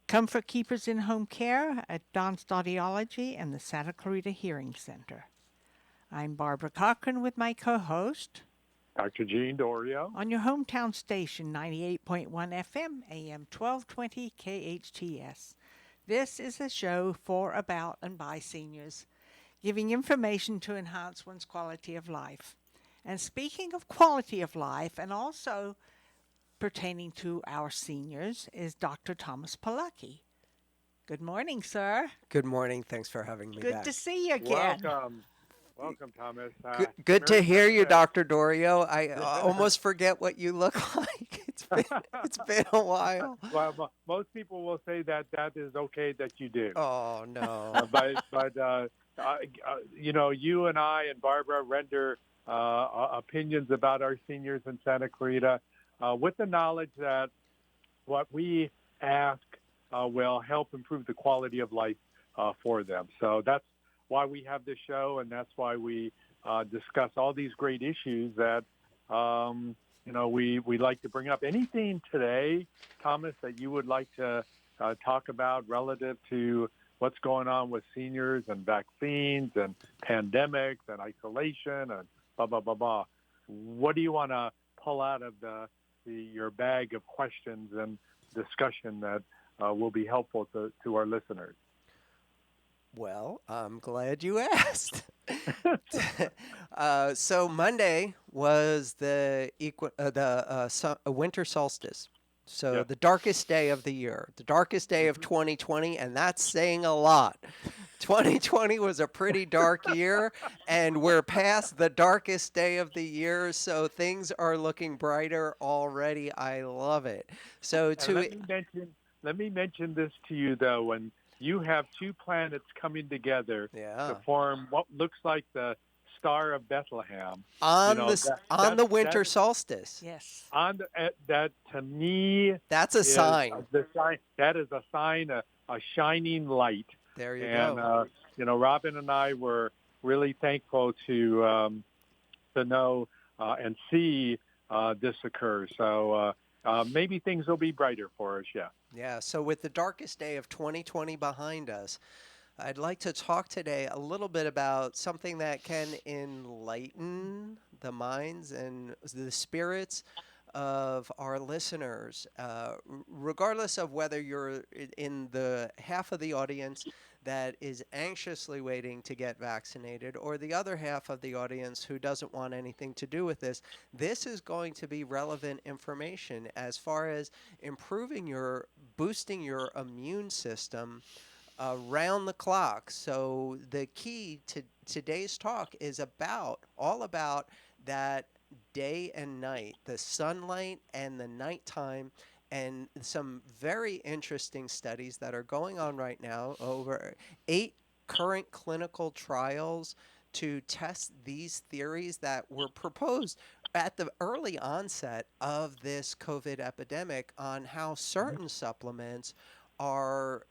Comfort Keepers in Home Care at Don's Audiology and the Santa Clarita Hearing Center. I'm Barbara Cochran with my co-host Dr. Gene Dorio. on your hometown station, 98.1 FM, AM 1220 KHTS. This is a show for, about, and by seniors, giving information to enhance one's quality of life. And speaking of quality of life, and also pertaining to our seniors, is Dr. Thomas Polucki. Good morning, sir. Good morning. Thanks for having me Good back. to see you again. Welcome. Welcome, Thomas. Good to Merry hear you, Christmas. Dr. Dorio. I almost forget what you look like. It's been a while. Well, most people will say that is okay that you do. Oh no. But you and I and Barbara render opinions about our seniors in Santa Clarita with the knowledge that what we ask will help improve the quality of life for them. So that's why we have this show, and that's why we discuss all these great issues that we like to bring up. Anything today, Thomas, that you would like to talk about relative to what's going on with seniors and vaccines and pandemics and isolation and blah blah blah blah? What do you want to pull out of your bag of questions and discussion that will be helpful to our listeners? Well, I'm glad you asked. So Monday was the winter solstice. So Yeah. the darkest day of the year, the darkest day of 2020, and that's saying a lot. 2020 was a pretty dark year, and we're past the darkest day of the year, so things are looking brighter already. I love it. So And let me mention this to you though, when you have two planets coming together to yeah. form what looks like the Star of Bethlehem. On the winter That solstice. Yes. that to me That's a is sign. the sign. That is a sign, a shining light. There you And go. Robin and I were really thankful to know and see this occur. So maybe things will be brighter for us. Yeah. Yeah, so with the darkest day of 2020 behind us, I'd like to talk today a little bit about something that can enlighten the minds and the spirits of our listeners, regardless of whether you're in the half of the audience that is anxiously waiting to get vaccinated or the other half of the audience who doesn't want anything to do with this. This is going to be relevant information as far as boosting your immune system around the clock. So the key to today's talk is all about that day and night, the sunlight and the nighttime, and some very interesting studies that are going on right now. Over 8 current clinical trials to test these theories that were proposed at the early onset of this COVID epidemic on how certain supplements are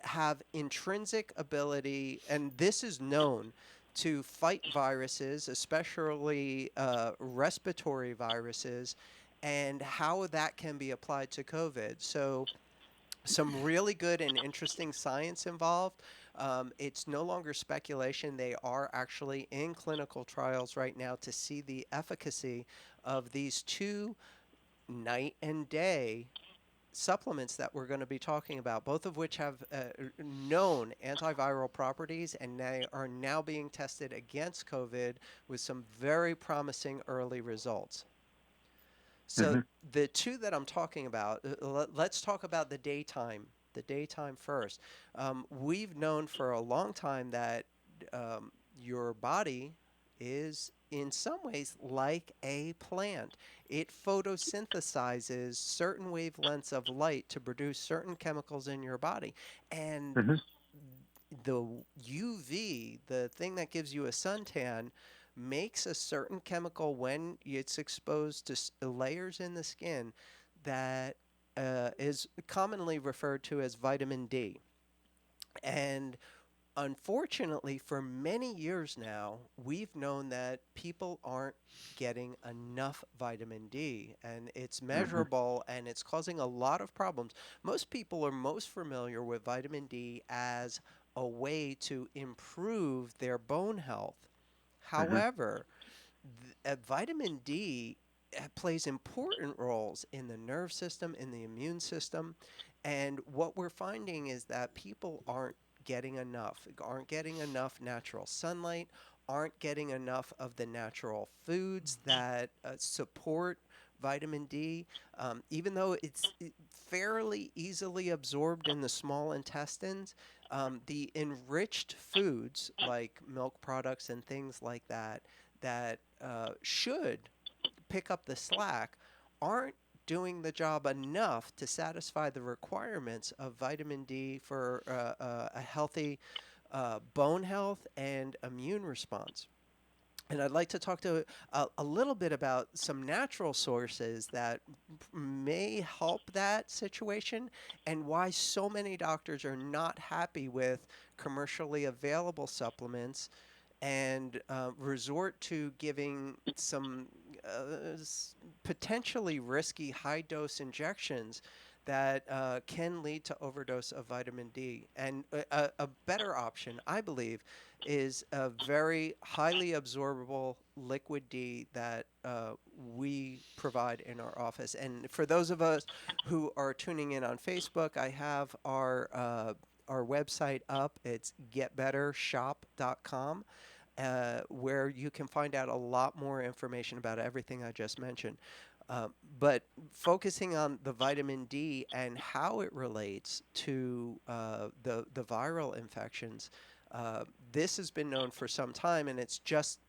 have intrinsic ability, and this is known to fight viruses, especially respiratory viruses, and how that can be applied to COVID. So some really good and interesting science involved. It's no longer speculation. They are actually in clinical trials right now to see the efficacy of these two night and day supplements that we're going to be talking about, both of which have known antiviral properties, and they are now being tested against COVID with some very promising early results. So Hmm. the two that I'm talking about, let's talk about the daytime. The daytime first. We've known for a long time that your body is in some ways like a plant. It photosynthesizes certain wavelengths of light to produce certain chemicals in your body. And Hmm. the UV, the thing that gives you a suntan, makes a certain chemical when it's exposed to layers in the skin that is commonly referred to as vitamin D. And Unfortunately, for many years now, we've known that people aren't getting enough vitamin D, and it's Hmm. measurable and it's causing a lot of problems. Most people are most familiar with vitamin D as a way to improve their bone health. Hmm. However, vitamin D plays important roles in the nerve system, in the immune system. And what we're finding is that people aren't getting enough natural sunlight, aren't getting enough of the natural foods that support vitamin D, even though it's fairly easily absorbed in the small intestines. The enriched foods like milk products and things like that should pick up the slack aren't doing the job enough to satisfy the requirements of vitamin D for a healthy bone health and immune response. And I'd like to talk to a little bit about some natural sources that may help that situation and why so many doctors are not happy with commercially available supplements and resort to giving some potentially risky high dose injections that can lead to overdose of vitamin D. And a better option, I believe, is a very highly absorbable liquid D that we provide in our office. And for those of us who are tuning in on Facebook, I have our website up. It's getbettershop.com, where you can find out a lot more information about everything I just mentioned. But focusing on the vitamin D and how it relates to the viral infections, this has been known for some time, and it's just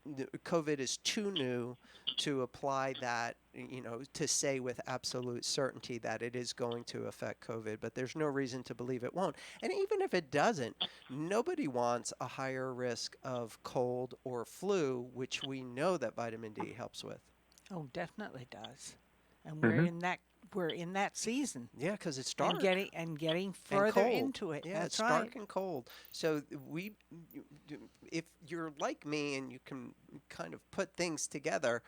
COVID is too new to apply that, to say with absolute certainty that it is going to affect COVID, but there's no reason to believe it won't. And even if it doesn't, nobody wants a higher risk of cold or flu, which we know that vitamin D helps with. Oh, definitely does. And Hmm. we're in that season Yeah, because it's and dark getting and further cold. into it. Yeah, That's it's right. dark and cold. So if you're like me and you can kind of put things together,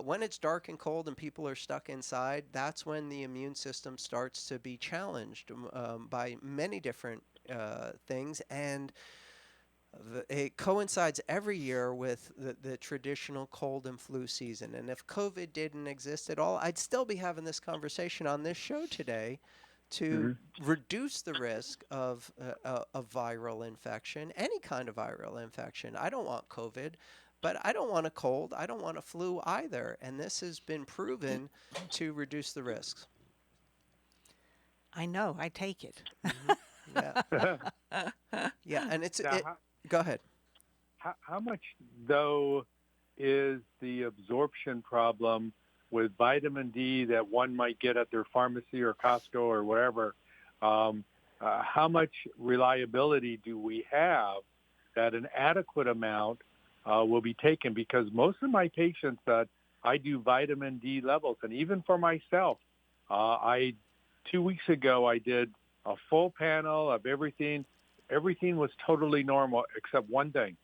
when it's dark and cold and people are stuck inside, that's when the immune system starts to be challenged by many different things. And it coincides every year with the traditional cold and flu season. And if COVID didn't exist at all, I'd still be having this conversation on this show today to Hmm. reduce the risk of a viral infection, any kind of viral infection. I don't want COVID, but I don't want a cold. I don't want a flu either. And this has been proven to reduce the risks. I know. I take it. Hmm. Yeah. Yeah. And Now, go ahead. how much, though, is the absorption problem with vitamin D that one might get at their pharmacy or Costco or wherever? Um, how much reliability do we have that an adequate amount will be taken? Because most of my patients that I do vitamin D levels, and even for myself, I 2 weeks ago I did a full panel of everything. Everything was totally normal except one thing,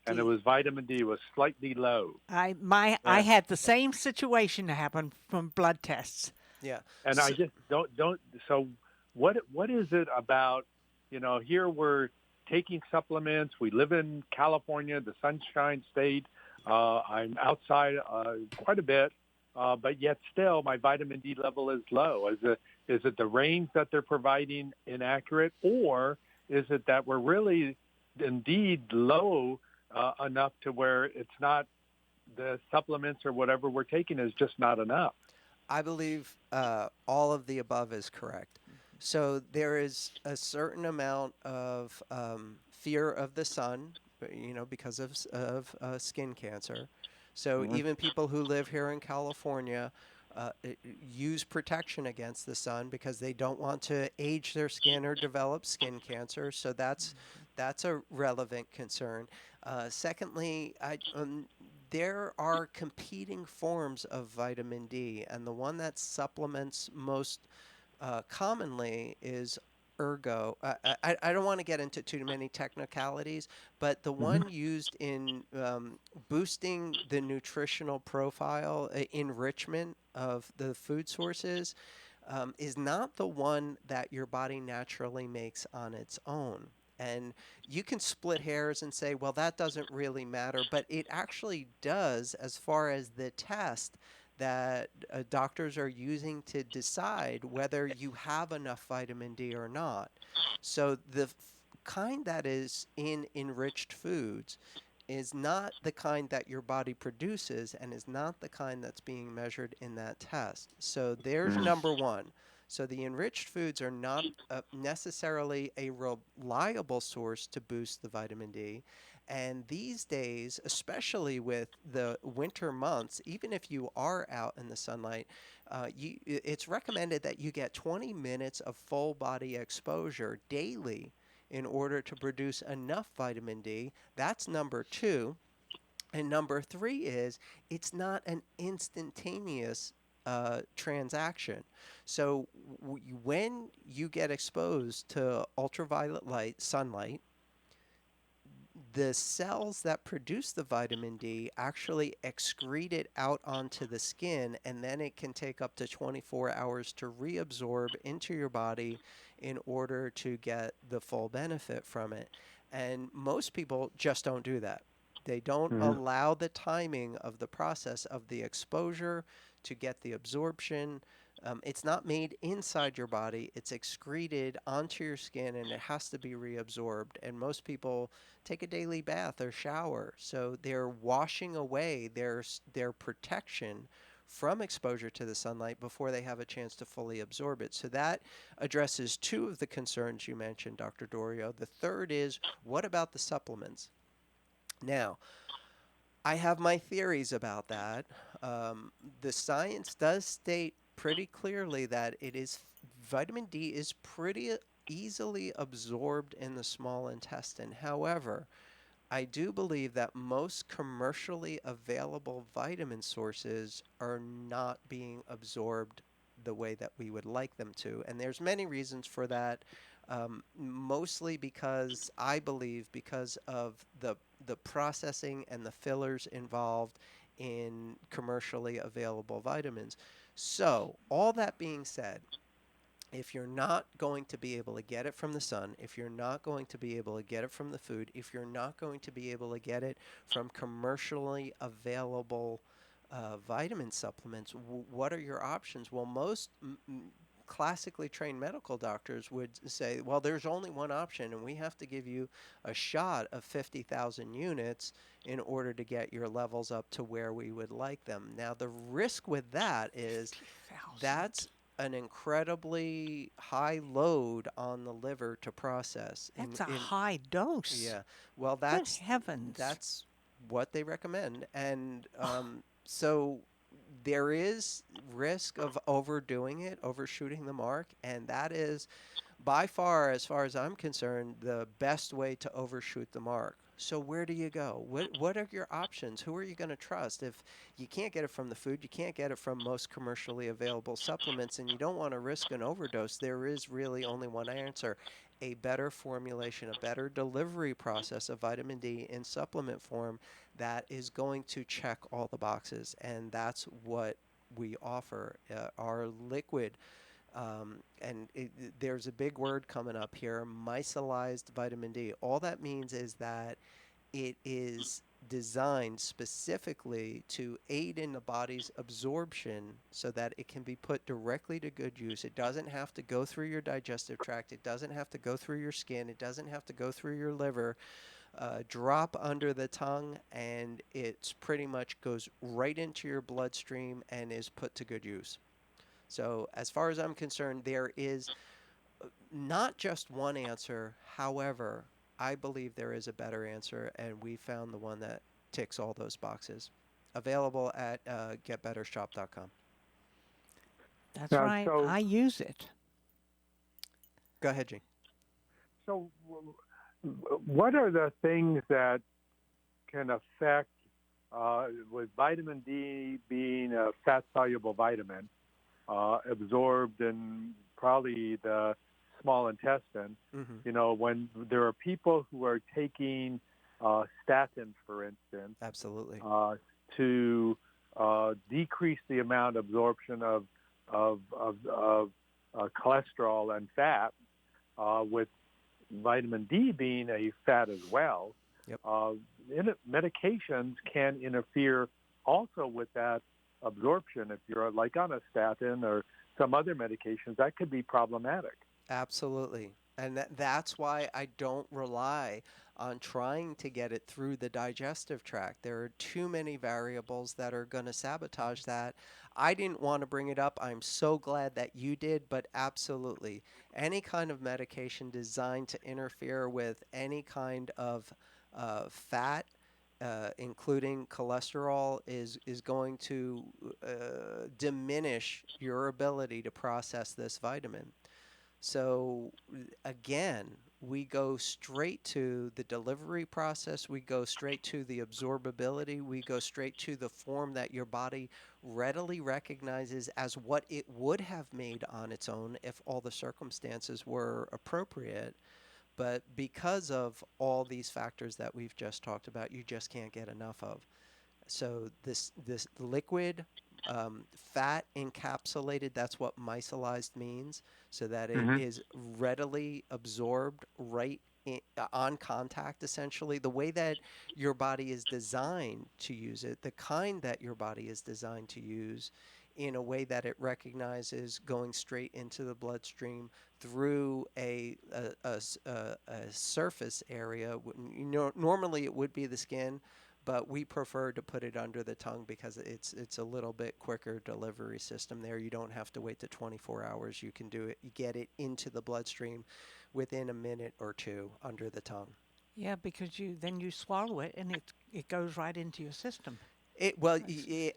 and it D. was vitamin D was slightly low. I And had the same situation happen from blood tests. Yeah. and I So, just don't. So what is it about? Here we're taking supplements. We live in California, the Sunshine State. I'm outside quite a bit, but yet still my vitamin D level is low. Is it the range that they're providing inaccurate, or is it that we're really indeed low enough to where it's not the supplements or whatever we're taking is just not enough? I believe all of the above is correct. So there is a certain amount of fear of the sun, because of skin cancer. So Hmm. even people who live here in California use protection against the sun because they don't want to age their skin or develop skin cancer. So that's a relevant concern. Secondly, there are competing forms of vitamin D, and the one that supplements most commonly is ergo. I don't want to get into too many technicalities, but the Hmm. one used in boosting the nutritional profile, enrichment of the food sources, is not the one that your body naturally makes on its own. And you can split hairs and say, well, that doesn't really matter, but it actually does as far as the test that doctors are using to decide whether you have enough vitamin D or not. So the kind that is in enriched foods is not the kind that your body produces and is not the kind that's being measured in that test. So there's number one. So the enriched foods are not necessarily a reliable source to boost the vitamin D. And these days, especially with the winter months, even if you are out in the sunlight, it's recommended that you get 20 minutes of full body exposure daily in order to produce enough vitamin D. That's number two. And number three is it's not an instantaneous transaction. So when you get exposed to ultraviolet light, sunlight, the cells that produce the vitamin D actually excrete it out onto the skin, and then it can take up to 24 hours to reabsorb into your body in order to get the full benefit from it. And most people just don't do that. They don't Hmm. allow the timing of the process of the exposure to get the absorption. It's not made inside your body, it's excreted onto your skin and it has to be reabsorbed. And most people take a daily bath or shower. So they're washing away their protection from exposure to the sunlight before they have a chance to fully absorb it. So that addresses two of the concerns you mentioned, Dr. Dorio. The third is, what about the supplements? Now, I have my theories about that. The science does state pretty clearly that vitamin D is pretty easily absorbed in the small intestine. However, I do believe that most commercially available vitamin sources are not being absorbed the way that we would like them to. And there's many reasons for that. Mostly because I believe because of the processing and the fillers involved in commercially available vitamins. So, all that being said, if you're not going to be able to get it from the sun, if you're not going to be able to get it from the food, if you're not going to be able to get it from commercially available vitamin supplements, what are your options? Well, most classically trained medical doctors would say, well, there's only one option, and we have to give you a shot of 50,000 units in order to get your levels up to where we would like them. Now, the risk with that is 50,000. that's an incredibly high load on the liver to process. That's a high dose. Yeah, well, Good heavens. that's what they recommend, and so there is risk of overdoing it, overshooting the mark, and that is by far, as far as I'm concerned, the best way to overshoot the mark. So where do you go? What are your options? Who are you going to trust? If you can't get it from the food, you can't get it from most commercially available supplements, and you don't want to risk an overdose, there is really only one answer: a better formulation, a better delivery process of vitamin D in supplement form that is going to check all the boxes, and that's what we offer. Our liquid there's a big word coming up here, micellized vitamin D. All that means is that it is designed specifically to aid in the body's absorption so that it can be put directly to good use. It doesn't have to go through your digestive tract. It doesn't have to go through your skin. It doesn't have to go through your liver. Drop under the tongue, and it pretty much goes right into your bloodstream and is put to good use. So, as far as I'm concerned, there is not just one answer. However, I believe there is a better answer, and we found the one that ticks all those boxes. Available at getbettershop.com. That's Now, right. so I use it. Go ahead, Gene. so what are the things that can affect with vitamin D being a fat soluble vitamin absorbed in probably the small intestine. Mm-hmm. When there are people who are taking statins, for instance, Absolutely. to decrease the amount of absorption of cholesterol and fat, with vitamin D being a fat as well. Yep. Medications can interfere also with that absorption. If you're like on a statin or some other medications, that could be problematic. Absolutely. And that's why I don't rely on trying to get it through the digestive tract. There are too many variables that are going to sabotage that. I didn't want to bring it up. I'm so glad that you did, but absolutely. Any kind of medication designed to interfere with any kind of fat, including cholesterol, is going to diminish your ability to process this vitamin. So again, we go straight to the delivery process. We go straight to the absorbability. We go straight to the form that your body readily recognizes as what it would have made on its own if all the circumstances were appropriate. But because of all these factors that we've just talked about, you just can't get enough of. So this liquid, fat encapsulated, that's what micellized means, so that it is readily absorbed right on contact, essentially. The way that your body is designed to use it, the kind that your body is designed to use, in a way that it recognizes going straight into the bloodstream through a surface area. Normally it would be the skin, but we prefer to put it under the tongue because it's a little bit quicker delivery system there. You don't have to wait to 24 hours. You can do it. You get it into the bloodstream within a minute or two under the tongue. Yeah, because you swallow it and it goes right into your system.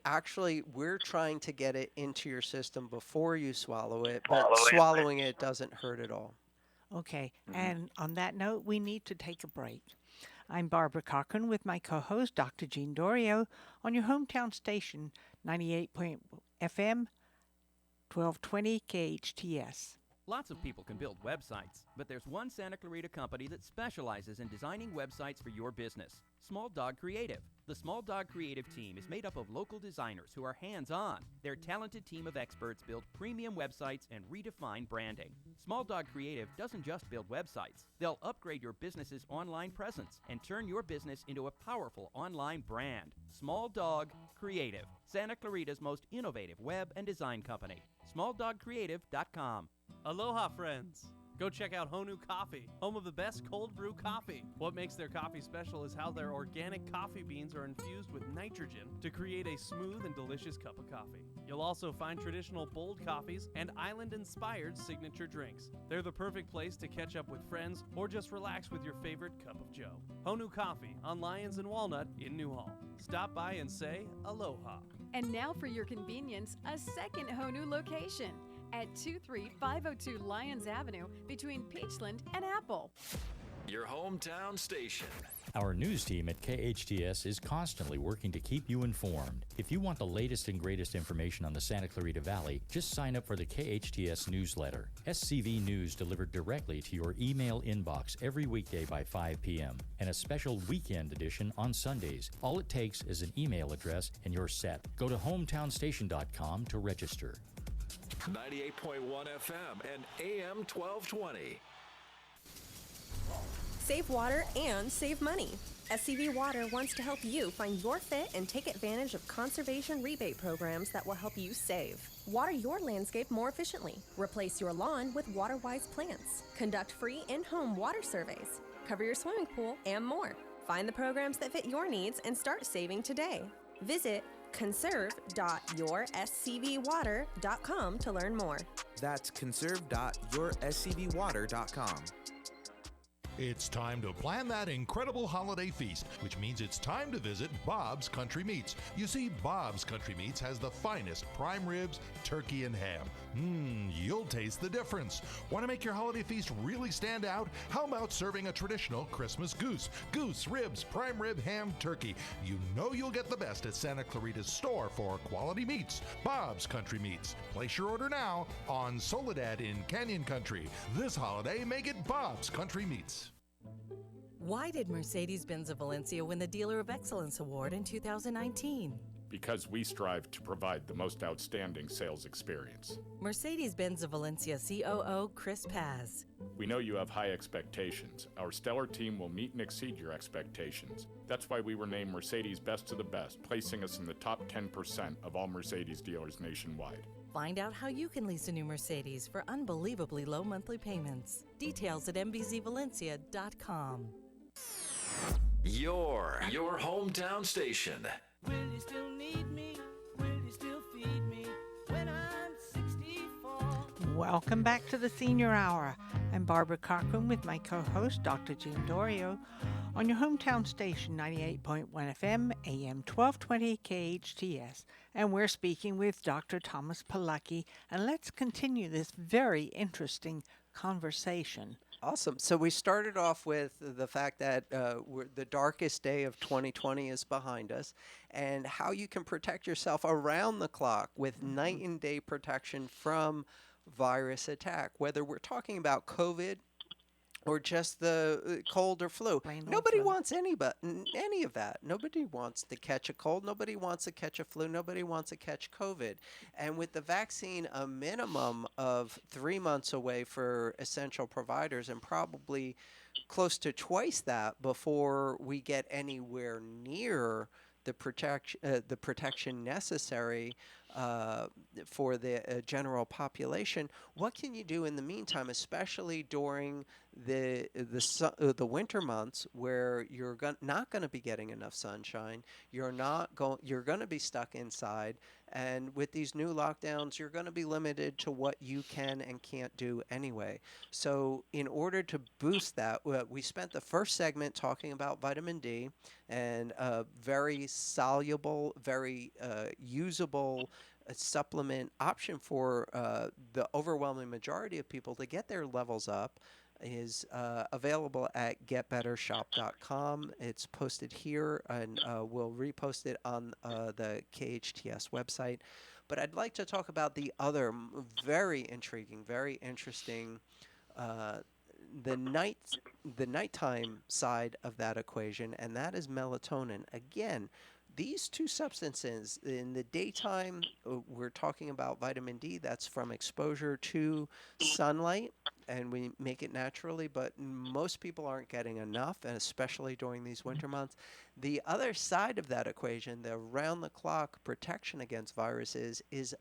Actually, we're trying to get it into your system before you swallow it, but swallowing it doesn't hurt at all. Okay, and on that note, we need to take a break. I'm Barbara Cochran with my co-host, Dr. Jean Dorio, on your hometown station, 98.FM, 1220 KHTS. Lots of people can build websites, but there's one Santa Clarita company that specializes in designing websites for your business, Small Dog Creative. The Small Dog Creative team is made up of local designers who are hands-on. Their talented team of experts build premium websites and redefine branding. Small Dog Creative doesn't just build websites. They'll upgrade your business's online presence and turn your business into a powerful online brand. Small Dog Creative, Santa Clarita's most innovative web and design company. SmallDogCreative.com. Aloha, friends! Go check out Honu Coffee, home of the best cold brew coffee. What makes their coffee special is how their organic coffee beans are infused with nitrogen to create a smooth and delicious cup of coffee. You'll also find traditional bold coffees and island-inspired signature drinks. They're the perfect place to catch up with friends or just relax with your favorite cup of joe. Honu Coffee on Lyons and Walnut in Newhall. Stop by and say aloha. And now for your convenience, a second Honu location at 23502 Lyons Avenue between Peachland and Apple. Your hometown station. Our news team at KHTS is constantly working to keep you informed. If you want the latest and greatest information on the Santa Clarita Valley, just sign up for the KHTS newsletter. SCV News delivered directly to your email inbox every weekday by 5 p.m. and a special weekend edition on Sundays. All it takes is an email address and you're set. Go to hometownstation.com to register. 98.1 FM and AM 1220. Save water and save money. SCV Water wants to help you find your fit and take advantage of conservation rebate programs that will help you save. Water your landscape more efficiently. Replace your lawn with water-wise plants. Conduct free in-home water surveys. Cover your swimming pool and more. Find the programs that fit your needs and start saving today. Visit conserve.yourscvwater.com to learn more. That's conserve.yourscvwater.com. It's time to plan that incredible holiday feast, which means it's time to visit Bob's Country Meats. You see, Bob's Country Meats has the finest prime ribs, turkey, and ham. You'll taste the difference. Want to make your holiday feast really stand out? How about serving a traditional Christmas goose? Goose, ribs, prime rib, ham, turkey. You know you'll get the best at Santa Clarita's store for quality meats. Bob's Country Meats. Place your order now on Soledad in Canyon Country. This holiday, make it Bob's Country Meats. Why did Mercedes-Benz of Valencia win the Dealer of Excellence Award in 2019? Because we strive to provide the most outstanding sales experience. Mercedes-Benz of Valencia COO Chris Paz. We know you have high expectations. Our stellar team will meet and exceed your expectations. That's why we were named Mercedes Best of the Best, placing us in the top 10% of all Mercedes dealers nationwide. Find out how you can lease a new Mercedes for unbelievably low monthly payments. Details at mbzvalencia.com. Your hometown station. Will you still need me? Will you still feed me when I'm 64? Welcome back to the Senior Hour. I'm Barbara Cochran with my co-host, Dr. Jim Dorio, on your hometown station, 98.1 FM, AM 1220 KHTS. And we're speaking with Dr. Thomas Polucki, and let's continue this very interesting conversation. Awesome. So we started off with the fact that the darkest day of 2020 is behind us, and how you can protect yourself around the clock with night and day protection from virus attack, whether we're talking about COVID or just the cold or flu. Nobody wants any of that. Nobody wants to catch a cold. Nobody wants to catch a flu. Nobody wants to catch COVID. And with the vaccine, a minimum of 3 months away for essential providers, and probably close to twice that before we get anywhere near the protection necessary for the general population. What can you do in the meantime, especially during the winter months where you're not going to be getting enough sunshine? You're going to be stuck inside, and with these new lockdowns, you're going to be limited to what you can and can't do anyway. So in order to boost that, we spent the first segment talking about vitamin D and a very soluble, very usable supplement option for the overwhelming majority of people to get their levels up is available at getbettershop.com. It's posted here, and we'll repost it on the KHTS website. But I'd like to talk about the other very intriguing, very interesting, the nighttime side of that equation, and that is melatonin. Again, these two substances, in the daytime, we're talking about vitamin D. That's from exposure to sunlight, and we make it naturally, but most people aren't getting enough, and especially during these winter months. The other side of that equation, the round-the-clock protection against viruses, is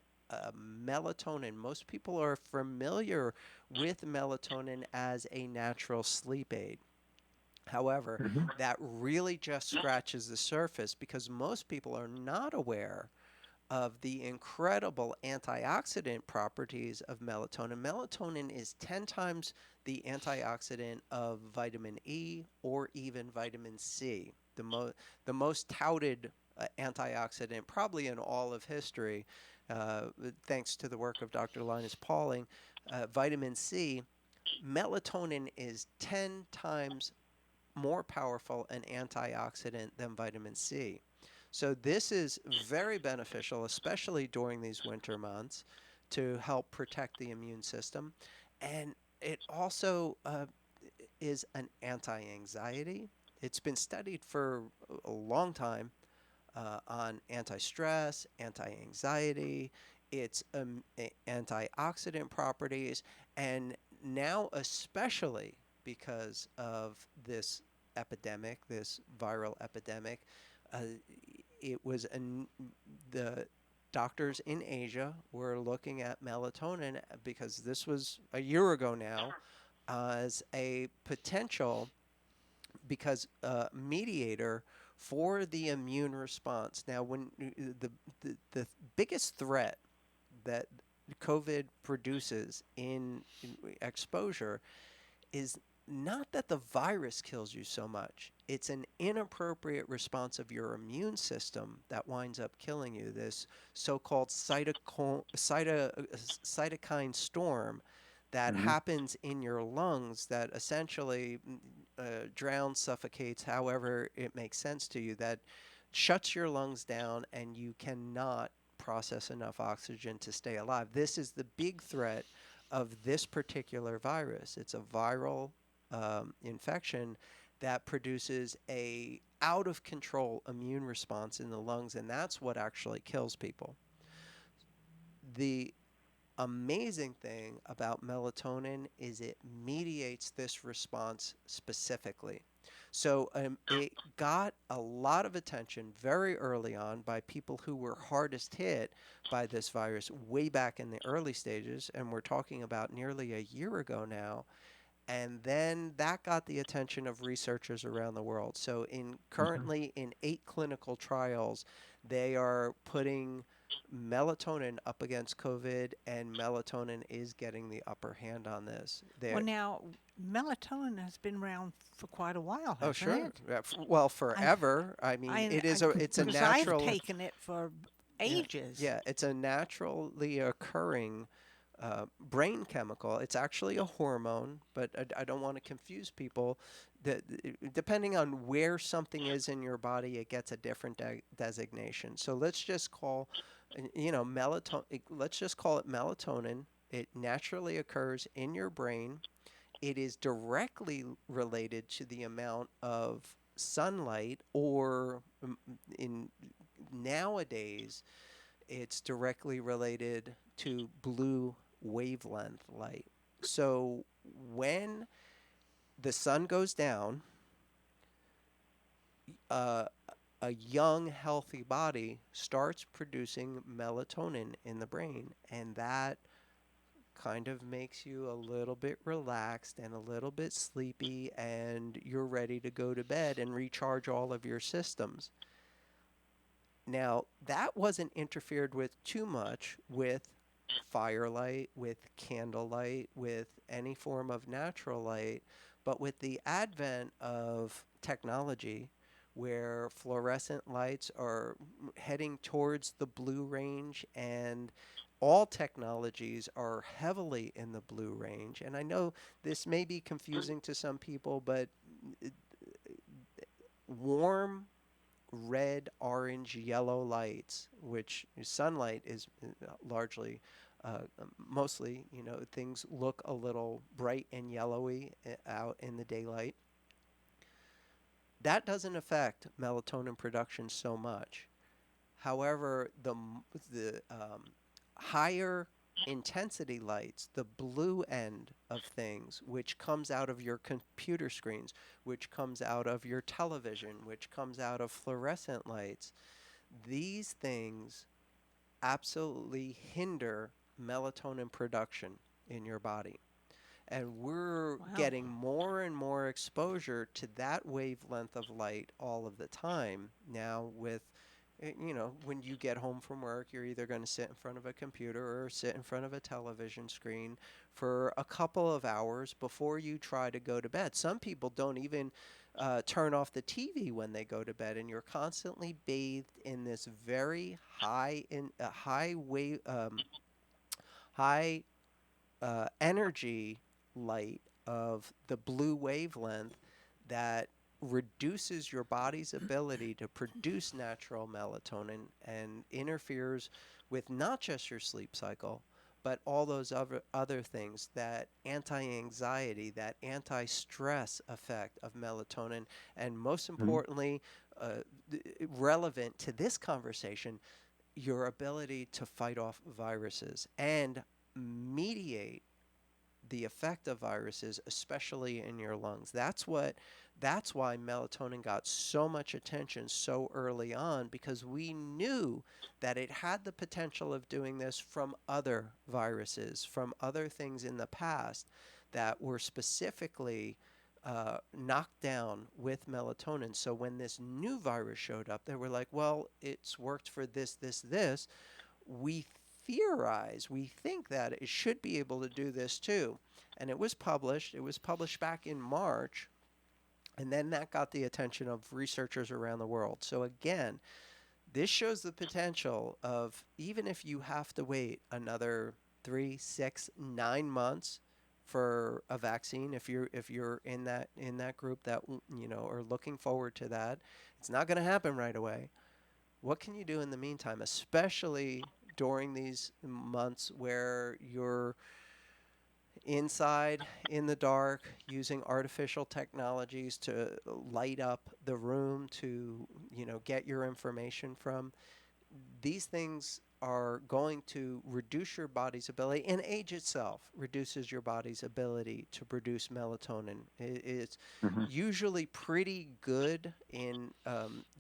melatonin. Most people are familiar with melatonin as a natural sleep aid. However, that really just scratches the surface, because most people are not aware of the incredible antioxidant properties of melatonin. Melatonin is 10 times the antioxidant of vitamin E or even vitamin C, the most touted antioxidant probably in all of history, thanks to the work of Dr. Linus Pauling. Vitamin C, melatonin is 10 times more powerful an antioxidant than vitamin C. So this is very beneficial, especially during these winter months, to help protect the immune system. And it also is an anti-anxiety. It's been studied for a long time on anti-stress, anti-anxiety, its antioxidant properties, and now especially because of this epidemic, this viral epidemic, the doctors in Asia were looking at melatonin, because this was a year ago now, as a potential mediator for the immune response. Now, when the biggest threat that COVID produces in exposure is not that the virus kills you so much. It's an inappropriate response of your immune system that winds up killing you. This so-called cytokine storm that happens in your lungs that essentially drowns, suffocates, however it makes sense to you, that shuts your lungs down and you cannot process enough oxygen to stay alive. This is the big threat of this particular virus. It's a viral infection that produces a out of control immune response in the lungs, and that's what actually kills people. The amazing thing about melatonin is it mediates this response specifically. So it got a lot of attention very early on by people who were hardest hit by this virus way back in the early stages, and we're talking about nearly a year ago now. And then that got the attention of researchers around the world. So currently in 8 clinical trials, they are putting melatonin up against COVID, and melatonin is getting the upper hand on this. Well, now, melatonin has been around for quite a while, hasn't Oh, sure. it? Yeah, well, forever. I mean, it's a natural. I've taken it for ages. Yeah, it's a naturally occurring brain chemical. It's actually a hormone, but I don't want to confuse people. Depending on where something is in your body, it gets a different designation. So let's just call, melatonin. Let's just call it melatonin. It naturally occurs in your brain. It is directly related to the amount of sunlight, or in nowadays, it's directly related to blue wavelength light. So when the sun goes down, a young, healthy body starts producing melatonin in the brain, and that kind of makes you a little bit relaxed and a little bit sleepy, and you're ready to go to bed and recharge all of your systems. Now, that wasn't interfered with too much with firelight, with candlelight, with any form of natural light. But with the advent of technology, where fluorescent lights are heading towards the blue range, and all technologies are heavily in the blue range. And I know this may be confusing to some people, but warm red, orange, yellow lights, which sunlight is largely, mostly, things look a little bright and yellowy out in the daylight. That doesn't affect melatonin production so much. However, the higher intensity lights, the blue end of things, which comes out of your computer screens, which comes out of your television, which comes out of fluorescent lights, these things absolutely hinder melatonin production in your body. And we're getting more and more exposure to that wavelength of light all of the time now. With when you get home from work, you're either going to sit in front of a computer or sit in front of a television screen for a couple of hours before you try to go to bed. Some people don't even turn off the TV when they go to bed, and you're constantly bathed in this very high energy light of the blue wavelength that reduces your body's ability to produce natural melatonin and interferes with not just your sleep cycle, but all those other things, that anti-anxiety, that anti-stress effect of melatonin, and most importantly, relevant to this conversation, your ability to fight off viruses and mediate the effect of viruses, especially in your lungs. That's why melatonin got so much attention so early on, because we knew that it had the potential of doing this from other viruses, from other things in the past that were specifically knocked down with melatonin. So when this new virus showed up, they were like, well, it's worked for this. We theorize, we think that it should be able to do this too. And it was published. It was published back in March. And then that got the attention of researchers around the world. So again, this shows the potential of, even if you have to wait another 3, 6, 9 months for a vaccine, if you're in that group that are looking forward to that, it's not going to happen right away. What can you do in the meantime, especially during these months where you're inside in the dark using artificial technologies to light up the room to get your information from? These things are going to reduce your body's ability, and age itself reduces your body's ability to produce melatonin. It's usually pretty good in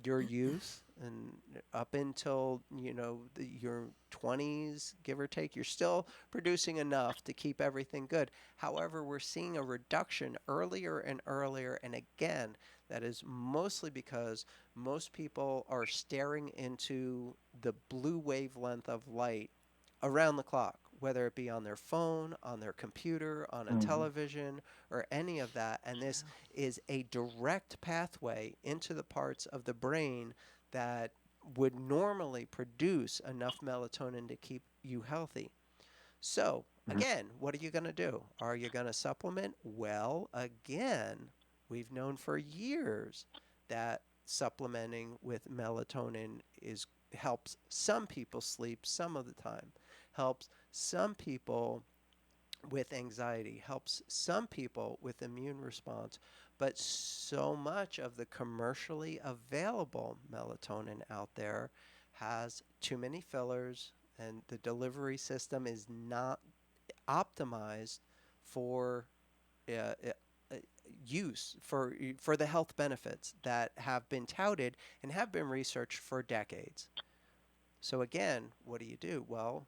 your youth, and up until your 20s, give or take, you're still producing enough to keep everything good. However, we're seeing a reduction earlier and earlier, and again, that is mostly because most people are staring into the blue wavelength of light around the clock, whether it be on their phone, on their computer, on a television, or any of that. And this is a direct pathway into the parts of the brain that would normally produce enough melatonin to keep you healthy. So, again, what are you going to do? Are you going to supplement? Well, again, we've known for years that supplementing with melatonin helps some people sleep some of the time, helps some people with anxiety, helps some people with immune response, but so much of the commercially available melatonin out there has too many fillers, and the delivery system is not optimized for use for the health benefits that have been touted and have been researched for decades. So again, what do? Well,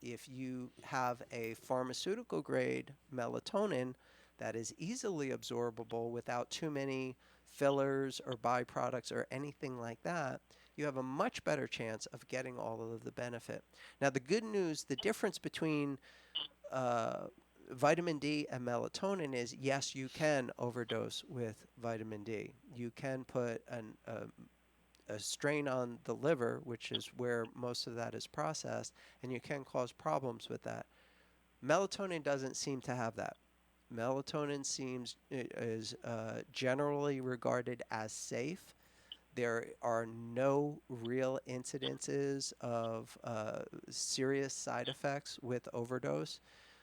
if you have a pharmaceutical grade melatonin that is easily absorbable without too many fillers or byproducts or anything like that, you have a much better chance of getting all of the benefit. Now, the good news, the difference between vitamin D and melatonin is, yes, you can overdose with vitamin D. You can put a strain on the liver, which is where most of that is processed, and you can cause problems with that. Melatonin doesn't seem to have that. Melatonin is generally regarded as safe. There are no real incidences of serious side effects with overdose.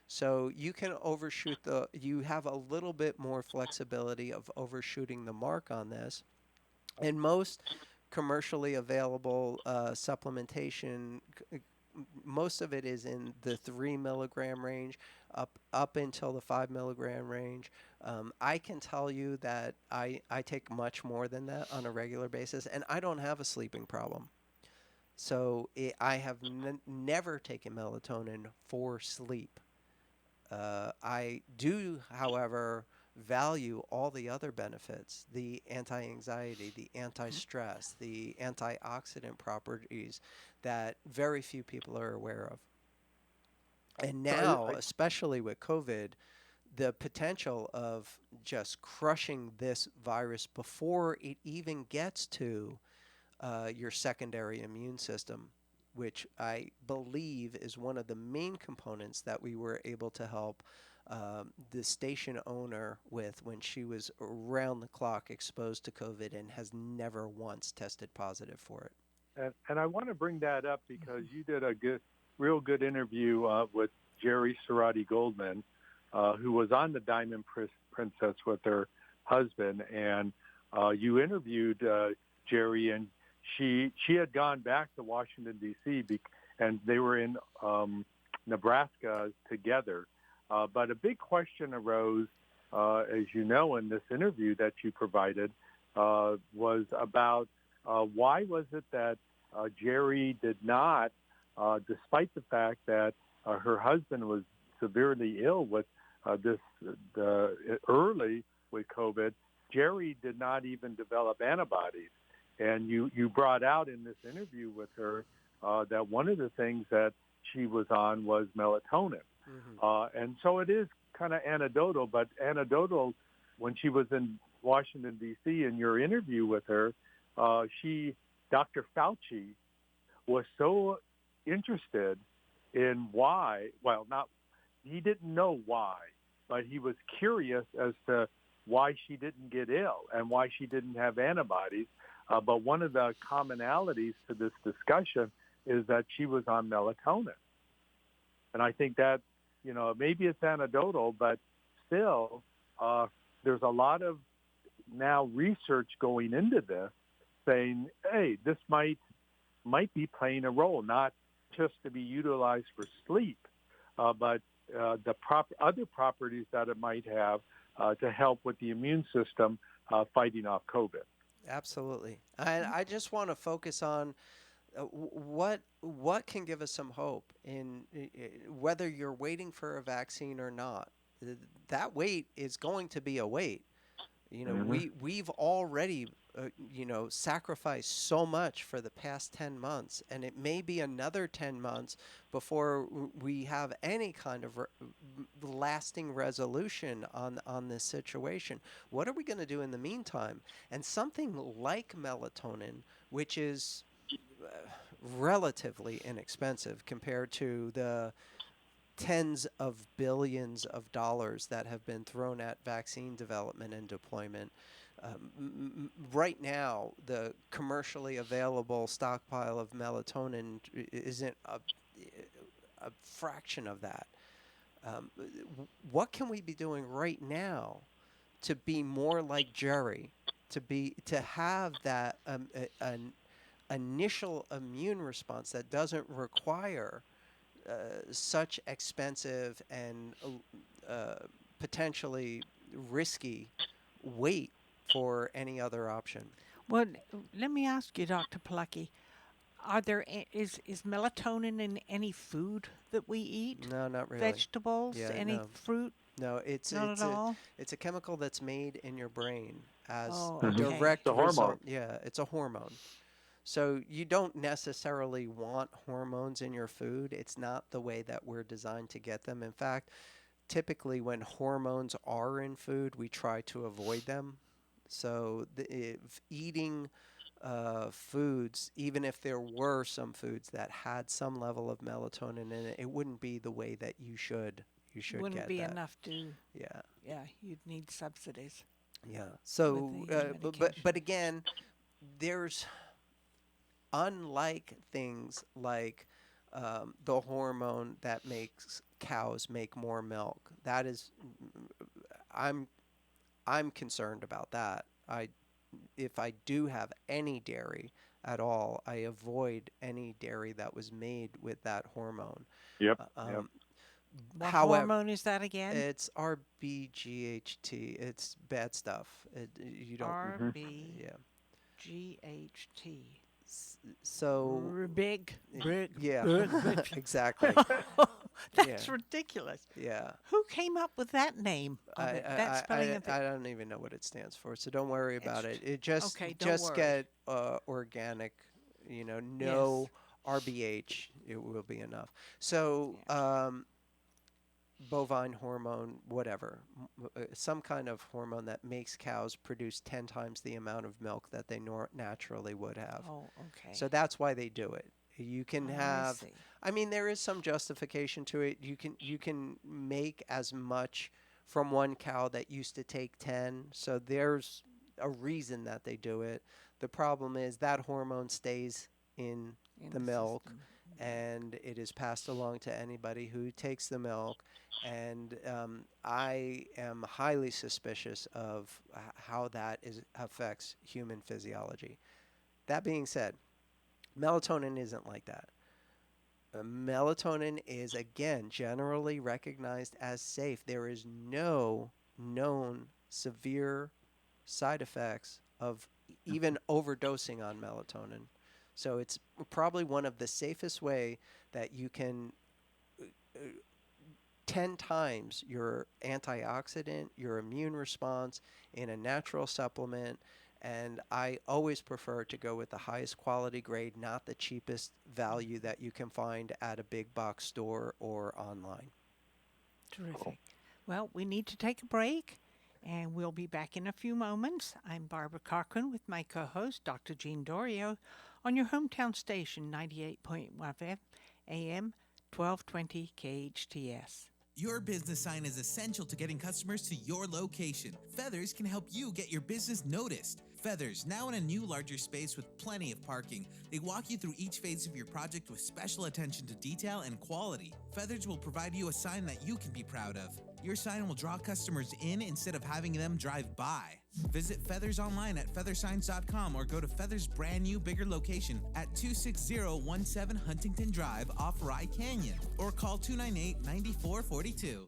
So you can overshoot you have a little bit more flexibility of overshooting the mark on this. And most commercially available supplementation, most of it is in the 3 milligram range up until the 5 milligram range. I can tell you that I take much more than that on a regular basis, and I don't have a sleeping problem. So I have never taken melatonin for sleep. I do, however, value all the other benefits, the anti-anxiety, the anti-stress, the antioxidant properties that very few people are aware of. And now, especially with COVID, the potential of just crushing this virus before it even gets to your secondary immune system, which I believe is one of the main components that we were able to help the station owner with when she was around the clock exposed to COVID and has never once tested positive for it. And I want to bring that up because you did a real good interview with Jerry Cerati Goldman, who was on the Diamond Princess with her husband, and you interviewed Jerry, and she had gone back to Washington, D.C., and they were in Nebraska together. But a big question arose, as you know, in this interview that you provided, was about why was it that Jerry did not, despite the fact that her husband was severely ill with early with COVID, Jerry did not even develop antibodies. And you brought out in this interview with her that one of the things that she was on was melatonin. And so it is kind of anecdotal, but anecdotal when she was in Washington, D.C., in your interview with her, Dr. Fauci, was so interested in why, he didn't know why, but he was curious as to why she didn't get ill and why she didn't have antibodies. But one of the commonalities to this discussion is that she was on melatonin. And I think that, maybe it's anecdotal, but still, there's a lot of now research going into this saying, hey, this might be playing a role, not just to be utilized for sleep, but the other properties that it might have to help with the immune system fighting off COVID. Absolutely. And I just want to focus on what can give us some hope in whether you're waiting for a vaccine or not. That wait is going to be a wait. We've already sacrificed so much for the past 10 months, and it may be another 10 months before we have any kind of lasting resolution on this situation. What are we going to do in the meantime? And something like melatonin, which is relatively inexpensive compared to the tens of billions of dollars that have been thrown at vaccine development and deployment. Right now, the commercially available stockpile of melatonin isn't a fraction of that. What can we be doing right now to be more like Jerry, to have that an initial immune response that doesn't require such expensive and potentially risky wait for any other option? Well, let me ask you, Dr. Polucki, is melatonin in any food that we eat? No, not really. Vegetables? Any fruit? No, it's not at all? It's a chemical that's made in your brain as Oh, a okay. direct It's a result. hormone. Yeah, it's a hormone. So you don't necessarily want hormones in your food. It's not the way that we're designed to get them. In fact, typically when hormones are in food, we try to avoid them. So if eating foods, even if there were some foods that had some level of melatonin in it, it wouldn't be the way that you should Wouldn't get be that. enough to. Yeah. Yeah, you'd need subsidies. Yeah. So, With the but medication. again, there's unlike things like the hormone that makes cows make more milk. That is, I'm concerned about that. If I do have any dairy at all, I avoid any dairy that was made with that hormone. Yep. What However, hormone is that again? it's RBGHT. It's bad stuff. You don't. Yeah. RBGHT. So Big. yeah, exactly. That's ridiculous. Yeah. Who came up with that name? That spelling of it? I don't even know what it stands for, so don't worry about it. It just okay, don't just worry. get organic. No RBH. It will be enough. So bovine hormone, whatever, some kind of hormone that makes cows produce 10 times the amount of milk that they naturally would have. Oh, okay. So that's why they do it. You can have. see. I mean, there is some justification to it. You can make as much from one cow that used to take 10. So there's a reason that they do it. The problem is that hormone stays in the milk, system. and it is passed along to anybody who takes the milk. And I am highly suspicious of how that affects human physiology. That being said, melatonin isn't like that. Melatonin is, again, generally recognized as safe. There is no known severe side effects of even overdosing on melatonin. So it's probably one of the safest way that you can 10 times your antioxidant, your immune response in a natural supplement, And I always prefer to go with the highest quality grade, not the cheapest value that you can find at a big box store or online. Terrific. Well, we need to take a break, and we'll be back in a few moments. I'm Barbara Cochran with my co-host, Dr. Jean Dorio, on your hometown station, 98.1 FM, AM 1220 KHTS. Your business sign is essential to getting customers to your location. Feathers can help you get your business noticed. Feathers, now in a new larger space with plenty of parking. They walk you through each phase of your project with special attention to detail and quality. Feathers will provide you a sign that you can be proud of. Your sign will draw customers in instead of having them drive by. Visit Feathers online at feathersigns.com or go to Feathers' brand new bigger location at 26017 Huntington Drive off Rye Canyon or call 298-9442.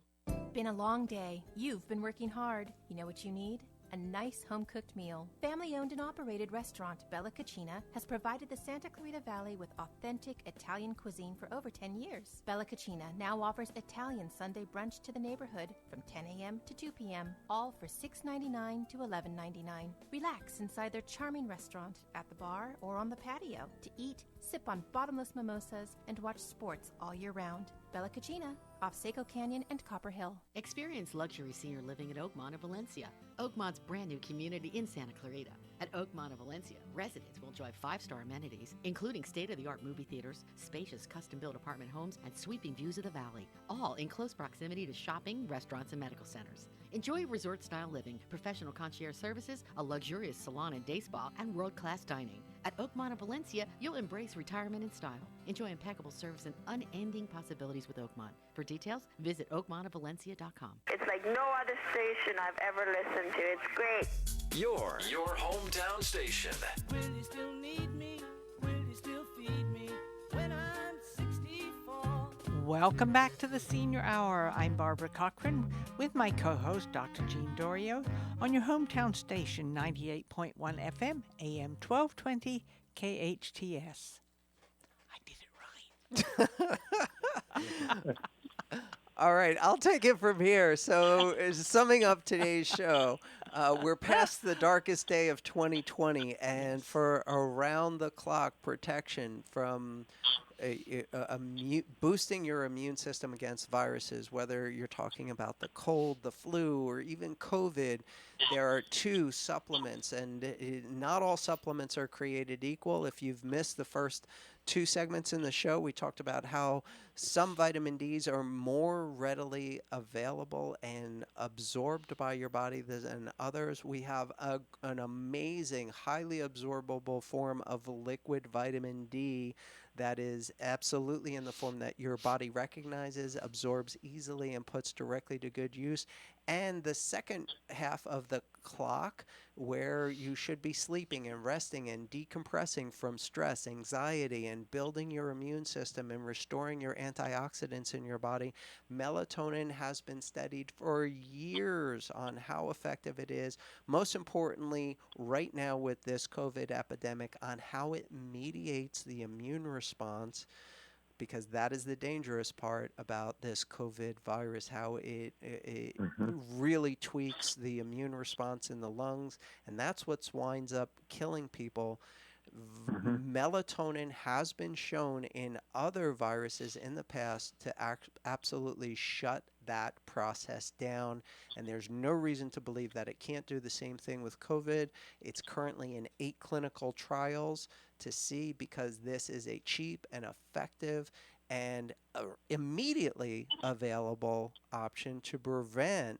Been a long day. You've been working hard. You know what you need? A nice home-cooked meal. Family-owned and operated restaurant Bella Cucina has provided the Santa Clarita Valley with authentic Italian cuisine for over 10 years. Bella Cucina now offers Italian Sunday brunch to the neighborhood from 10 a.m. to 2 p.m., all for $6.99 to $11.99. Relax inside their charming restaurant, at the bar, or on the patio to eat, sip on bottomless mimosas, and watch sports all year round. Bella Cucina, off Seco Canyon and Copper Hill. Experience luxury senior living at Oakmont of Valencia, Oakmont's brand new community in Santa Clarita. At Oakmont of Valencia, residents will enjoy 5-star amenities, including state-of-the-art movie theaters, spacious custom-built apartment homes, and sweeping views of the valley, all in close proximity to shopping, restaurants, and medical centers. Enjoy resort-style living, professional concierge services, a luxurious salon and day spa, and world-class dining. At Oakmont of Valencia, you'll embrace retirement in style. Enjoy impeccable service and unending possibilities with Oakmont. For details, visit oakmontofvalencia.com. It's like no other station I've ever listened to. It's great. Your hometown station. Will you still need me? Will you still feed me when I'm 64? Welcome back to the Senior Hour. I'm Barbara Cochran with my co-host, Dr. Jean Dorio, on your hometown station, 98.1 FM, AM 1220, KHTS. I did it right. All right, I'll take it from here. So, summing up today's show, we're past the darkest day of 2020, and for around-the-clock protection from boosting your immune system against viruses, whether you're talking about the cold, the flu, or even COVID, there are 2 supplements, and not all supplements are created equal. If you've missed the first 2 segments in the show, we talked about how some vitamin Ds are more readily available and absorbed by your body than others. We have an amazing, highly absorbable form of liquid vitamin D that is absolutely in the form that your body recognizes, absorbs easily, and puts directly to good use. And the second half of the clock, where you should be sleeping and resting and decompressing from stress, anxiety, and building your immune system and restoring your antioxidants in your body, melatonin has been studied for years on how effective it is. Most importantly, right now with this COVID epidemic, on how it mediates the immune response, because that is the dangerous part about this COVID virus, how it really tweaks the immune response in the lungs, and that's what winds up killing people. Melatonin has been shown in other viruses in the past to absolutely shut that process down, and there's no reason to believe that it can't do the same thing with COVID. It's currently in 8 clinical trials to see, because this is a cheap and effective and immediately available option to prevent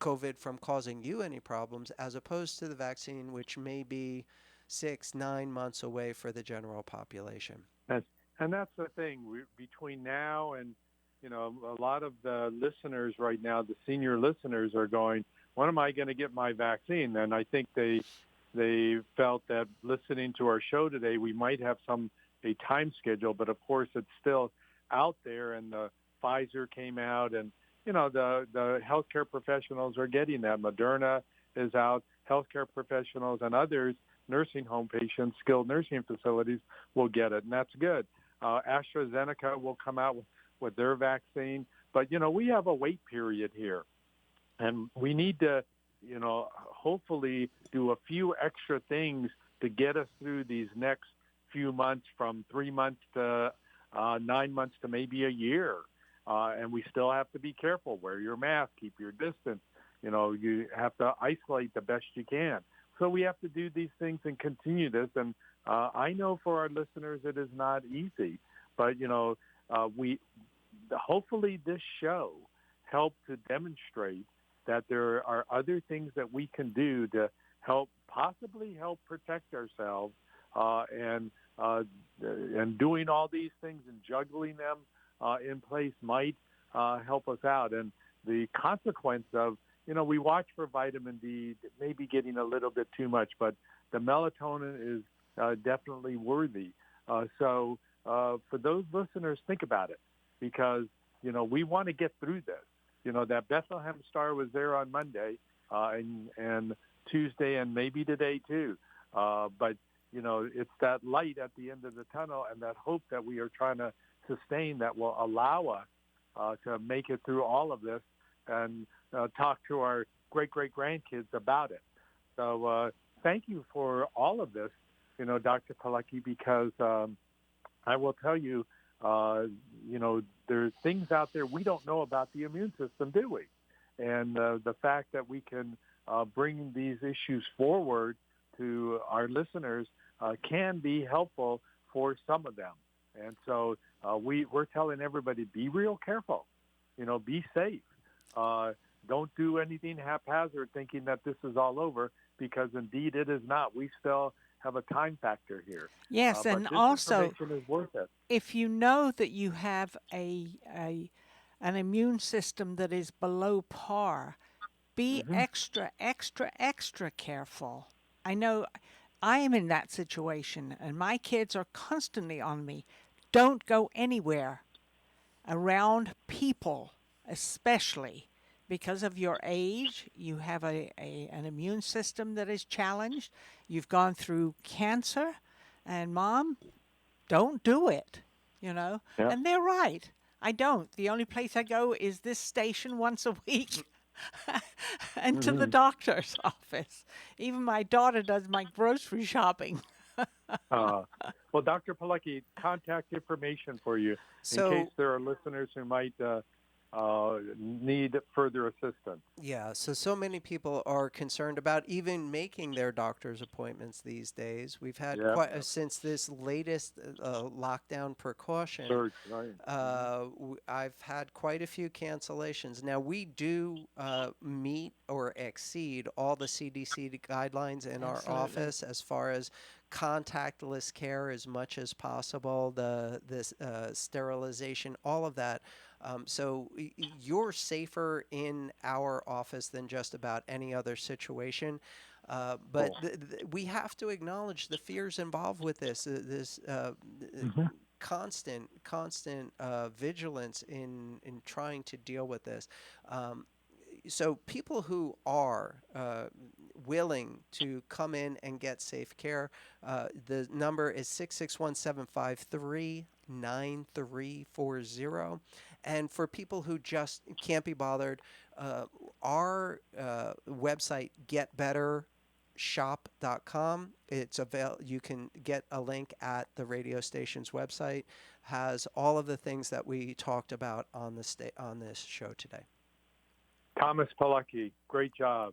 COVID from causing you any problems, as opposed to the vaccine, which may be 6-9 months away for the general population. And that's the thing. Between now and, a lot of the listeners right now, the senior listeners, are going, when am I going to get my vaccine? And I think they felt that listening to our show today, we might have a time schedule, but of course it's still out there, and the Pfizer came out, and the healthcare professionals are getting that. Moderna is out. Healthcare professionals and others, nursing home patients, skilled nursing facilities will get it, and that's good. AstraZeneca will come out with their vaccine. But, we have a wait period here, and we need to hopefully do a few extra things to get us through these next few months, from 3 months to 9 months to maybe a year. And we still have to be careful. Wear your mask, keep your distance. You have to isolate the best you can. So we have to do these things and continue this. And I know for our listeners it is not easy. But, hopefully this show helped to demonstrate that there are other things that we can do to possibly help protect ourselves, and doing all these things and juggling them in place might help us out. And the consequence of, we watch for vitamin D, maybe getting a little bit too much, but the melatonin is definitely worthy. So for those listeners, think about it, because, we want to get through this. That Bethlehem Star was there on Monday and Tuesday and maybe today too. But, it's that light at the end of the tunnel and that hope that we are trying to sustain that will allow us to make it through all of this and talk to our great-great-grandkids about it. So thank you for all of this, Dr. Polucki, because I will tell you, there's things out there we don't know about the immune system, do we? And the fact that we can bring these issues forward to our listeners can be helpful for some of them. And so we're telling everybody, be real careful, be safe. Don't do anything haphazard thinking that this is all over, because indeed it is not. We still have a time factor here. Yes, but and this also, information is worth it. if you know that you have an immune system that is below par, be extra careful. I know I am in that situation, and my kids are constantly on me. Don't go anywhere around people, especially because of your age. You have an immune system that is challenged. You've gone through cancer, and Mom, don't do it, Yeah. And they're right. I don't. The only place I go is this station once a week and to the doctor's office. Even my daughter does my grocery shopping. Well, Dr. Polucki, contact information for you in case there are listeners who might need further assistance. Yeah, so many people are concerned about even making their doctor's appointments these days. We've had since this latest lockdown precaution, Surge, right. I've had quite a few cancellations. Now, we do meet or exceed all the CDC guidelines in our office as far as contactless care as much as possible, the sterilization, all of that. So you're safer in our office than just about any other situation. But we have to acknowledge the fears involved with this, constant vigilance in trying to deal with this. So people who are willing to come in and get safe care, the number is 661-753-9340. And for people who just can't be bothered, our website, getbettershop.com, you can get a link at the radio station's website, has all of the things that we talked about on this show today. Thomas Polucki, great job.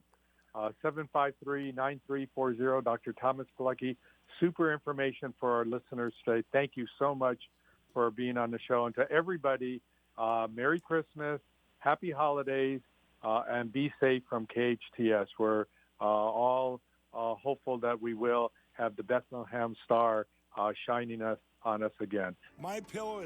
753-9340, Dr. Thomas Polucki. Super information for our listeners today. Thank you so much for being on the show. And to everybody, Merry Christmas, Happy Holidays, and be safe from KHTS. We're all hopeful that we will have the Bethlehem Star shining on us again. My pillow